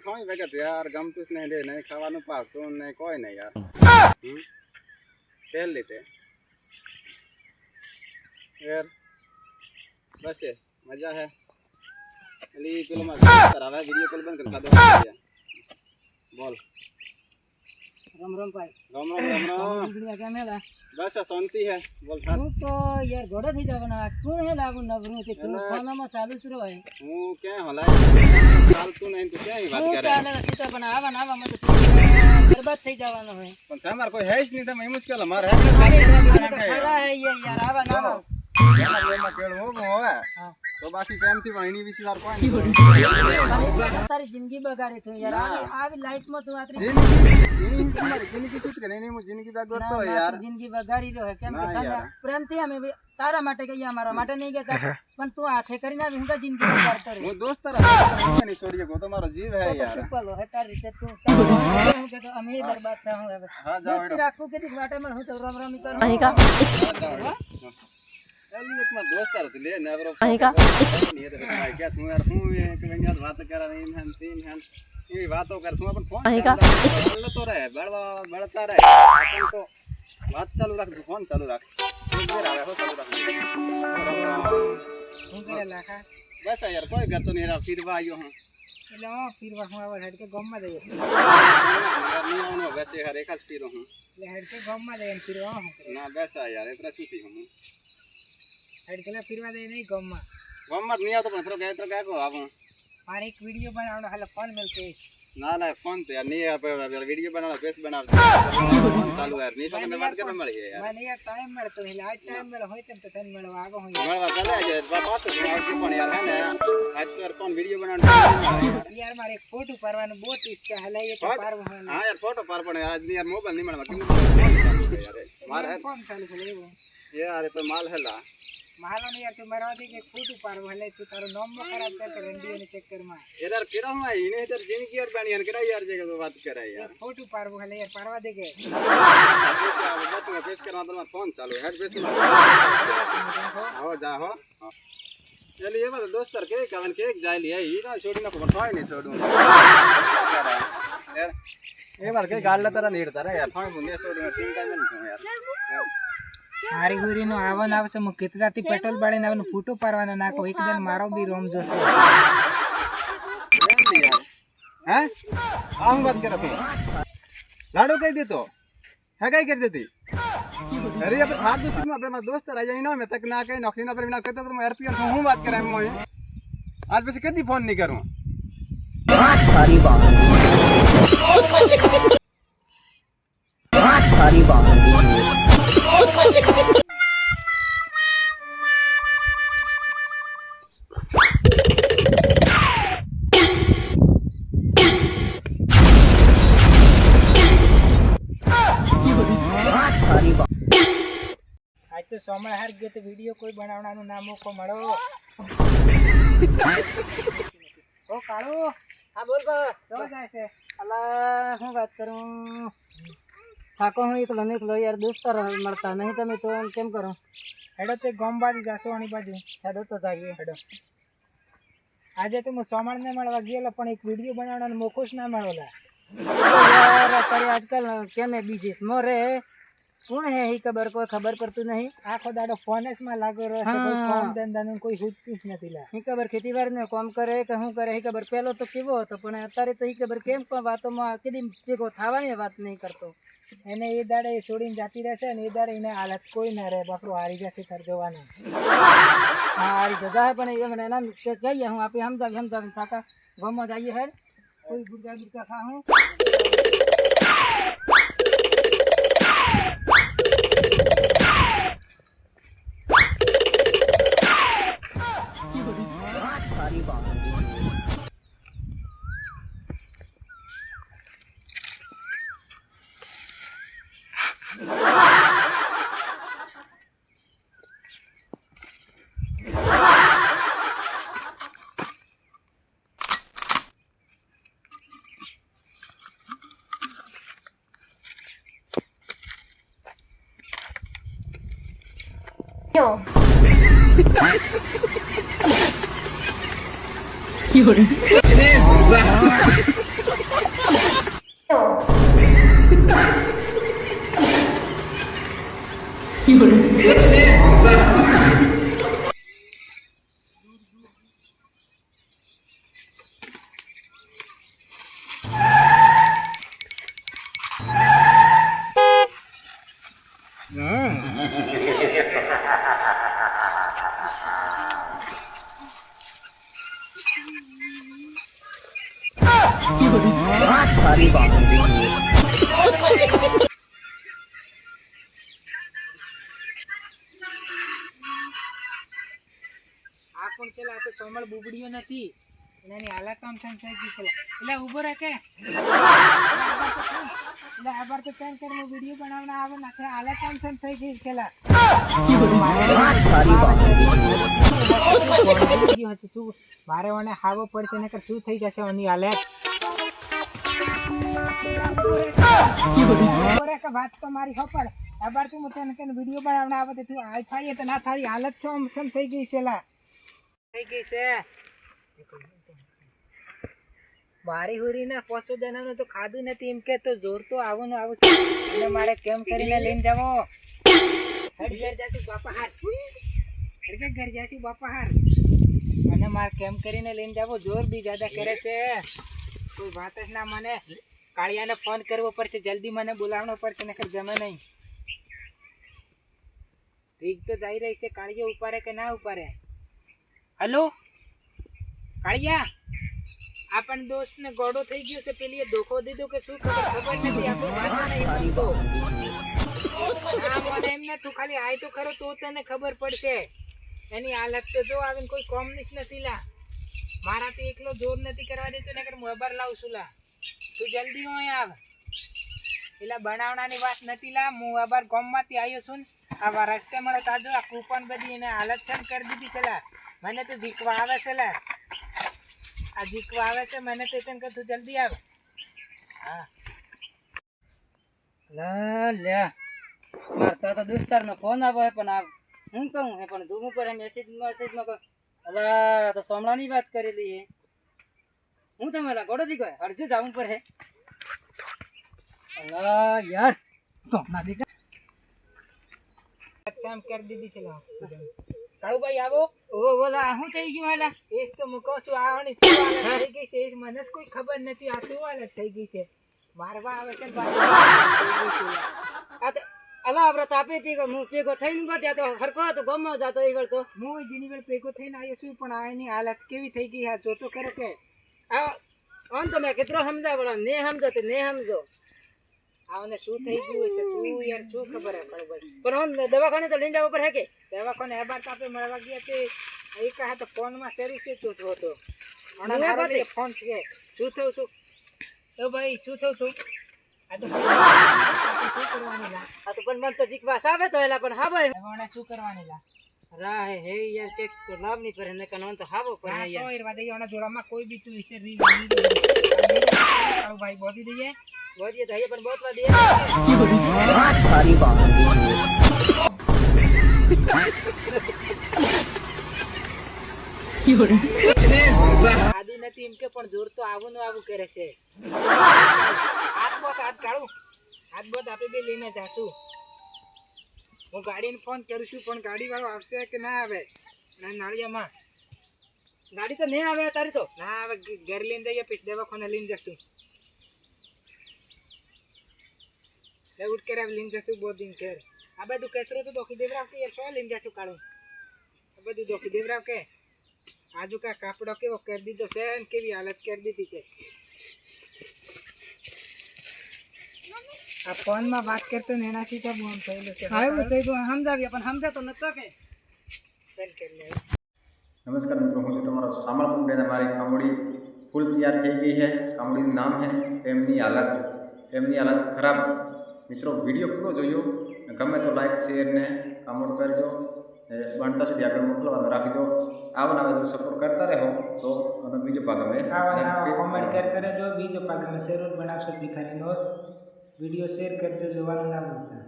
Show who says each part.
Speaker 1: खाई वगत यार गमतुस नहीं दे नहीं खावानु पावतुं नहीं कोई नहीं यार खेल लेते यार बस है मजा है अली पेलो मत करावे वीडियो कॉल बंद कर दो बोल
Speaker 2: राम राम भाई
Speaker 1: राम राम
Speaker 2: क्या मेला
Speaker 1: बस शांति है बोल था
Speaker 2: तू तो यार घोड़ा थी जावना कौन है लागू नवरू के तू खाना में चालू शुरू है
Speaker 1: हूं क्या होला साल तू नहीं तो क्या ही बात करे
Speaker 2: साल सीता बनावा मत बर्बाद થઈ જવાનો है
Speaker 1: પણ તમાર કોઈ હે જ નહીં તમે મુશ્કેલ અમાર હે
Speaker 2: खड़ा है ये यार आवा ना
Speaker 1: એમાં કેળો હોવે તો બાકી કેમ થી પણ એની વિચાર કોઈ નહીં
Speaker 2: તારી જિંદગી બગાડે તું યાર આવી લાઈફ માં તું આતરી
Speaker 1: જિંદગી સુતરે નહીં હું જિંદગી બગાડતો યાર
Speaker 2: જિંદગી બગાડી રહ્યો કેમ કે તને પ્રેમથી અમે તારા માટે ગયા અમારા માટે નહીં ગયા પણ તું હાથે કરીને આવી હું જિંદગી બગાડ કરે
Speaker 1: હું દોસ્ત તારા નહીં છોડીએ ગો તમારો જીવ હે યાર
Speaker 2: પલો હે તારી રીતે તું હું કે તો અમે બરબાદ થા હું હવે
Speaker 1: હા જાવ
Speaker 2: રાખું કે વાટે માં હું તો રામ રામ કરું
Speaker 3: અહીં કા
Speaker 1: એલી એક માં દોસ્ત તારો લે ને બરો અહીં કા નહીં રે ભાઈ કે તું યાર હું કે વેની વાત કરા इन हन तीन हन ये बातों कर तू अपन फोन चालू तो रहे बढ़ता रहे अपन तो बात चालू रख फोन चालू रख देर आवे हो चालू रख
Speaker 2: હું કરે લાખા
Speaker 1: बस यार कोई घर तो नहीं रहा फिरवा आयो हूं
Speaker 2: એટલે ફીરવા હું આવા હેડ કે ગામ માં જઈએ
Speaker 1: नहीं आनो वैसे हर एक फिरो हूं
Speaker 2: એટલે હેડ કે ગામ માં જઈએ ફીરવા હું
Speaker 1: ना वैसा यार इतना सूती हूं
Speaker 2: હેડ કે ફીરવા દે નહીં ગામ માં
Speaker 1: गम्मत नहीं आता पण तो क्या को आव
Speaker 2: મારે એક વિડિયો બનાવવાનો હાલે ફોન મિલકે
Speaker 1: ना ना फोन तो यार नहीं वीडियो बनाना फेस बना फोन चालू यार नहीं तो बात करने मળી यार
Speaker 2: મને યાર ટાઈમ મળતો નહીં આજ ટાઈમ મળે હોય તેમ તો તને મળવા આગો હોય
Speaker 1: મળવા ચાલે આજે પાછો પણ યાર હે ને આજ તો फोन वीडियो बनाना
Speaker 2: यार मारे एक फोटो पारવાનું બહુ ઈચ્છા હલે એ તો પારવા હલે
Speaker 1: हां यार फोटो पार पण यार यार मोबाइल नहीं મળવા કેમ फोन यार मारे
Speaker 2: ફોન ચાલુ કરે એવું
Speaker 1: यार तो माल हैला
Speaker 2: મારો ને યાર તું મારવા દે કે ફોટો પારવા હલે તું તારો નામ માં ખરાબ કર રંડીઓ ને ચક્કર માં
Speaker 1: यार केरा हुआ इने इधर जिंदगी यार बानी यार केरा यार जगह तो बात करे यार
Speaker 2: फोटो पारवा हले यार पारवा दे के
Speaker 1: ऐसे आ बात में फेस करना तो फोन चालू हेड फेस हो जा हो चलिए ये बात दोस्त तर के कवन के जाय लिया ई ना छोड़ी ना को फाय नहीं छोड़ू यार ये बार के गाड़ लेता नीड़ता रे यार फाय मुने छोड़ू तीन टाइम नहीं यार
Speaker 2: હારી ગુરી નો આવન આવશે મુ કેટલાથી પેટ્રોલ બાળીને આવન ફોટો પારવાના નાખો એક દિન મારો બી રોમ જોશે
Speaker 1: हैं आऊं बात कर तू लाडो कह दे तो है काय कर देती अरे अब हाथ दोस्त में अपने दोस्त रह जाई ना मैं तक ना कहीं नौकरी ना पर ना कहते तो मैं आरपीएन हूं बात कराए मैं आज बस कदी फोन नहीं करूं
Speaker 3: सारी बात सारी बात
Speaker 2: आज तो सोमवार हार गयो तो वीडियो कोई बनावવાનો ના મોકો મળો ઓ કાળો હા બોલ કો શું જાય છે અલા હું વાત કરું થાકો હું એકલો યાર દોસ્ત મળતા નહીં તમે તો કેમ કરો હેડો તે ગામ બાજુ જાસો આની બાજુ હેડો તો જઈએ હેડો આજે તો હું સોમવાર ને મળવા ગયેલો પણ એક વિડિયો બનાવવાનો મોકો જ ના મળ્યો યાર અત્યારે આજકાલ કેને બીજી મોરે कौन है ही खबर कोई खबर पड़ती नहीं आखो दाडो फोनेस में लागो रहे कोई काम धंधा नु कोई हुत्तीस नथी ला ही खबर खेतीवाड़ी ने काम करे के हूं करे ही खबर पहलो तो केवो હતો પણ અત્યારે તો ही खबर केम પણ વાતો માં કદી જેકો થાવાની વાત નહીં કરતો એને એ દાડે છોડીને જાતી રહેશે ને એ દાડે એને હાલત કોઈ ના રહે બાપરો હારી જશે કર જોવાનો હા હારી જજા है પણ એ મને ના કહીએ હું આપે સમજા થાકા ગામમાં જઈએ હે કોઈ ગુડકા ખાઉં
Speaker 3: सारी बात Sorry, boundary.
Speaker 2: આ પણ પેલા આ તો કમળ બુબડીઓ નથી એની હાલત આમ થઈ ગઈ પેલા એટલે ઉભો રહે કે એટલે આ બાર તો કેમ કે હું વિડીયો બનાવના આવે નાખે હાલત આમ થઈ ગઈ પેલા મારે મને હાવો પડશે નકર શું થઈ જશે એની હાલત કે વાત તો મારી ખબર આ બાર તું તને કે વિડીયો બનાવના આવે તો તું આ થાય તો ના થારી હાલત તો આમ થઈ ગઈ છે લા થઈ ગઈ છે મારી હુરી ને પોસો દેનાનું તો ખાધું નથી એમ કે તો જોર તો આવું છે અને મારે કેમ કરીને લઈને જાવો હડગર જાતું બાપા હાર હડગર ઘર જાશું બાપા હાર અને મારે કેમ કરીને લઈને જાવો જોર બી જ્યાદા કરે છે કોઈ વાત જ ના મને કાળિયાને ફોન કરવો પડશે જલ્દી મને બોલાવવો પડશે નકર જમે નહીં ઠીક તો જઈ રહી છે કાળિયો ઉપારે કે ના ઉપારે હલો કાળિયા આપણ દોસ્ત ને ગોડો થઈ ગયો છે પેલી ધોખો દીધો કે શું ખબર નથી આપણે વાત નહીં બોલતો આ મને એમને તું ખાલી આય તો ખરો તો તને ખબર પડશે એની હાલત તો જો આવીને કોઈ કોમ જ નથી લા મારાથી એકલો જોર નથી કરવા દેતો નકર મોબાઈલ લાવું છું લા તું જલ્દી હોય આવ પેલા બનાવવાની વાત નથી લા હું અબાર ગામમાંથી આવ્યો છું આ રસ્તે મળે તાજો આ કૂપન બધી એને હાલત કેમ કરી દીધી છે લા મને તો જીકવા આવે છે લા આ જીકવા આવે છે મને તો તને કે તું જલ્દી આવ હા લે મારતા તો દોસ્તારનો ફોન આવ્યો પણ આ હું કહું હે પણ તું ઉપર મેસેજમાં કહું અલા તો સોમણાની વાત કરી લઈએ હું તમે લા ગોડો દી ગયો અડધે જાવું પર હે અલા યાર સોમણા દી કામ કરી દીધી છે લા કાળુભાઈ આવો ઓ બોલા શું થઈ ગયું હાલા એસ તો મુકો છું આવવાની શું હાલત થઈ ગઈ છે એસ મને કોઈ ખબર નથી આ શું હાલત થઈ ગઈ છે મારવા આવે છે અલા આપણે તાપે પીગો હું પીગો થઈને ગયો ત્યાં તો હરકો તો ગમો જાતો એ વળ તો હું જીની વેળ પીગો થઈને આવ્યો છું પણ આ એની હાલત કેવી થઈ ગઈ આ જોતો કરો કે આ ઓન તો મેં કેટલો સમજાવડા ને સમજો તે ને સમજો આવને શું થઈ ગયું છે શું યાર શું ખબર હે ભાઈ પણ ઓન દવાખાને તો લઈને જવા પર હે કે દવાખાને એબાર તાપે મળવા ગયા તે એ કહા તો ફોનમાં સર્વિસ તો હતો મને ફોન છે શું થયું તું એ ભાઈ શું થયું તું આ તો શું કરવાની લા આ તો પણ મન તો જીકવા સાવે તો એલા પણ હા ભાઈ મને શું કરવાની લા રા હે યાર કે તો લાভ નહીં કરે ને કનન તો હાવો પર યાર સો ઈરવા દઈએ ઓના જોડામાં કોઈ બી તું વિશે રી ભાઈ બોધી દઈએ બોધીએ તો હે પણ બોતવા દઈએ
Speaker 3: Sorry, boundary.
Speaker 2: આદુ નથી એમ કે પણ જોર તો આવું કરે છે હાથ કાઢું હાથ બોટ આપે બે લઈને જાશું હું ગાડીને ફોન કરું છું પણ ગાડી વાળો આવશે કે ના આવે નાળિયામાં ગાડી તો નહીં આવે તારી તો ના આવે ઘર લઈને જઈએ પછી દવાખાને લઈને જશું ઉઠ કરે લઈને જશું બહુ દિન ઘર આ બધું કચરો તો દોખી દેવરાવ કે યાર શું લઈને જશું કાઢું આ બધું દોખી દેવરાવ કે આજુ કા કાપડો કેવો કરી દીધો છે ને કેવી હાલત કરી દીધી છે આ ફોનમાં વાત કરતો ને એનાથી તો બોન થયેલું છે હા એવું થઈ ગયું સમજાવીએ પણ સમજાતો નતો કે બેન કરી લે
Speaker 1: નમસ્કાર મિત્રો, હું છું તમારો સામળ મુંબઈ મારી કામડી ફૂલ તૈયાર થઈ ગઈ છે. કામડીનું નામ છે એમની હાલત ખરાબ. મિત્રો વિડીયો પૂરો જોયો, ગમે તો લાઈક શેર ને કમેન્ટ કરજો, બનતા સુધી આગળ મોકલવાનું રાખજો. આવા જો સપોર્ટ કરતા રહો તો અને બીજો ભાગ અમે
Speaker 2: કોમેન્ટ કરતા રહેજો. બીજો ભાગ અમે જરૂર બનાવશો. ભિખારીનો વિડીયો શેર કરજો, જોવાનું ના ભૂલતા.